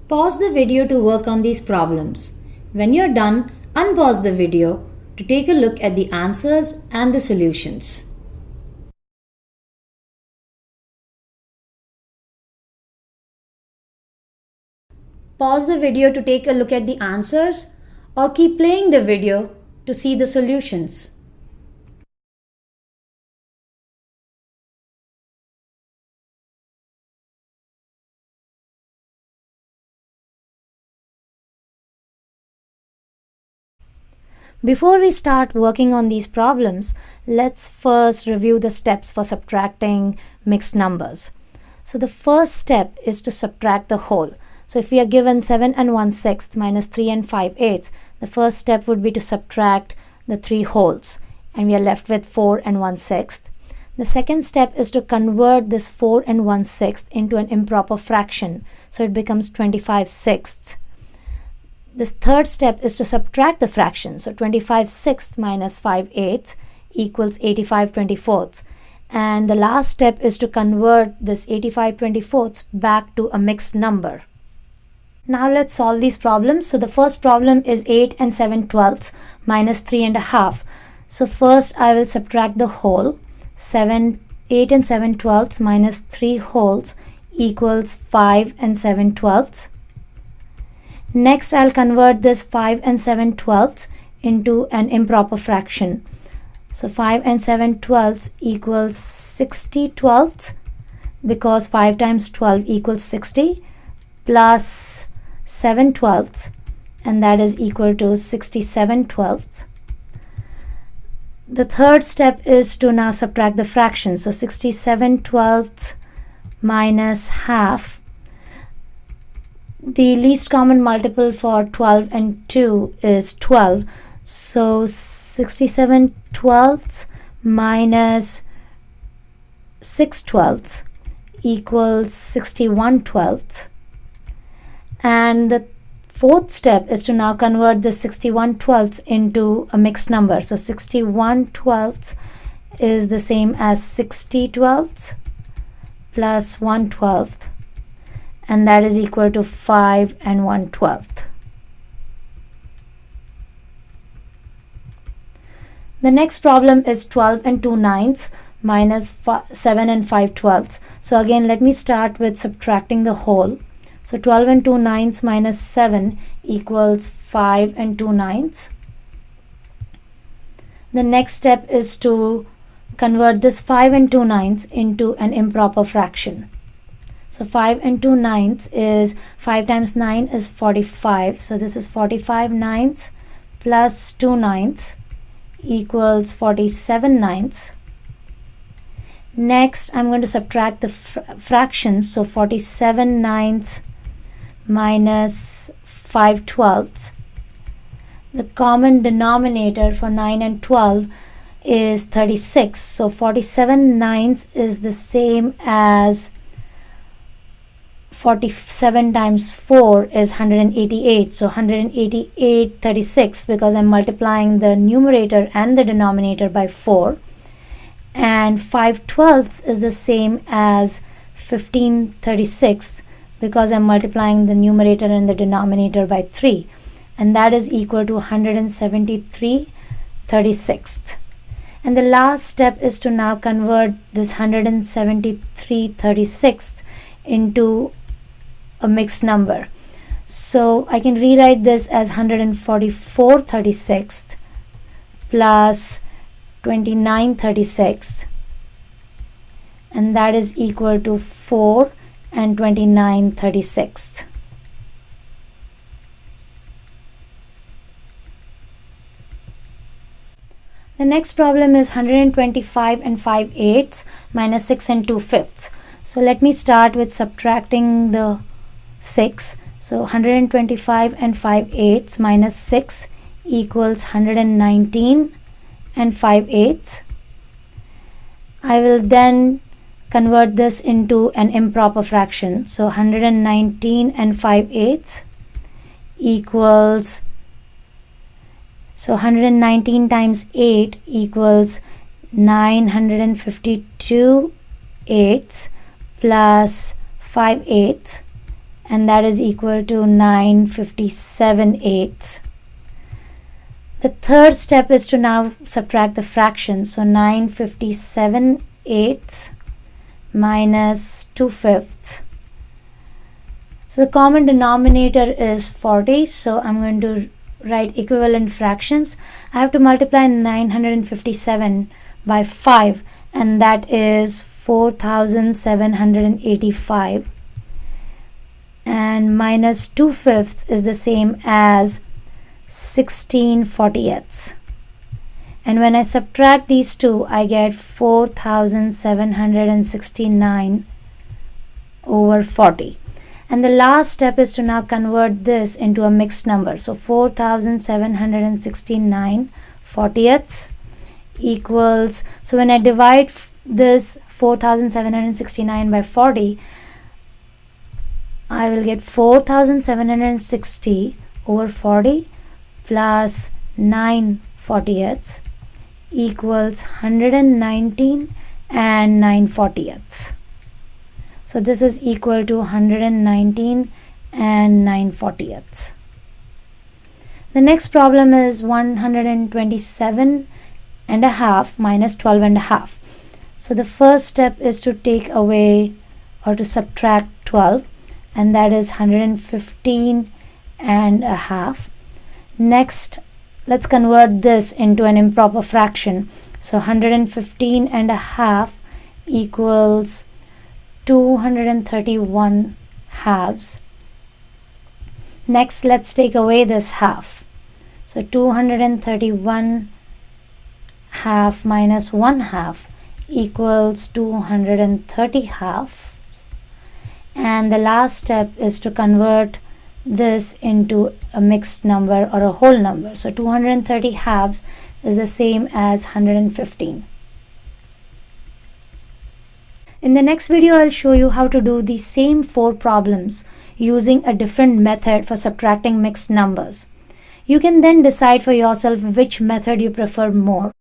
Pause the video to work on these problems. When you're done, unpause the video to take a look at the answers and the solutions. Pause the video to take a look at the answers or keep playing the video to see the solutions. Before we start working on these problems, let's first review the steps for subtracting mixed numbers. So the first step is to subtract the whole. So if we are given 7 and 1/6 minus 3 and 5/8, the first step would be to subtract the 3 wholes, and we are left with 4 and 1/6. The second step is to convert this 4 and 1/6 into an improper fraction, so it becomes 25/6. The third step is to subtract the fraction. So 25/6 minus 5/8 equals 85/24. And the last step is to convert this 85/24 back to a mixed number. Now let's solve these problems. So the first problem is 8 and 7/12 minus 3 1/2. So first I will subtract the whole. 8 and 7/12 minus 3 wholes equals 5 and 7/12. Next, I'll convert this 5 and 7/12 into an improper fraction. So 5 and 7/12 equals 60/12 because 5 times 12 equals 60 plus 7/12, and that is equal to 67/12. The third step is to now subtract the fraction. So 67/12 minus half. The least common multiple for 12 and 2 is 12. So 67/12 minus 6/12 equals 61/12. And the fourth step is to now convert the 61/12 into a mixed number. So 61/12 is the same as 60/12 plus 1/12. And that is equal to 5 and 1/12. The next problem is 12 and 2/9 minus 7 and 5/12. So again, let me start with subtracting the whole. So 12 and 2/9 minus 7 equals 5 and 2/9. The next step is to convert this 5 and 2/9 into an improper fraction. So 5 and 2/9 is 5 times 9 is 45. So this is 45/9 plus 2/9 equals 47/9. Next, I'm going to subtract the fractions. So 47/9 minus 5/12. The common denominator for 9 and 12 is 36. So 47/9 is the same as 47 times 4 is 188. So 188/36 because I'm multiplying the numerator and the denominator by 4. And 5/12 is the same as 15/36 because I'm multiplying the numerator and the denominator by 3. And that is equal to 173/36. And the last step is to now convert this 173/36 into a mixed number. So I can rewrite this as 144/36 plus 29/36, and that is equal to 4 and 29/36. The next problem is 125 and 5/8 minus 6 and 2/5. So let me start with subtracting the 6. So 125 and 5/8 minus 6 equals 119 and 5/8. I will then convert this into an improper fraction. So 119 and 5/8 equals, so 119 times 8 equals 952 eighths plus 5/8, and that is equal to 957/8. The third step is to now subtract the fraction. So 957/8 minus 2/5. So the common denominator is 40. So I'm going to write equivalent fractions. I have to multiply 957 by 5, and that is 4785. And minus 2/5 is the same as 16/48. And when I subtract these two, I get 4769 over 40. And the last step is to now convert this into a mixed number. So 4769/40 equals, so when I divide this 4769 by 40, I will get 4760 over 40 plus 9/40 equals 119 and 9/40. So this is equal to 119 and 9/40. The next problem is 127.5 minus 12.5. So the first step is to take away or to subtract 12, and that is 115.5. Next, let's convert this into an improper fraction. So 115.5 equals 231 halves. Next, let's take away this half. So 231 half minus 1 half equals 230 halves. And the last step is to convert this into a mixed number or a whole number. So 230 halves is the same as 115. In the next video, I'll show you how to do the same 4 problems using a different method for subtracting mixed numbers. You can then decide for yourself which method you prefer more.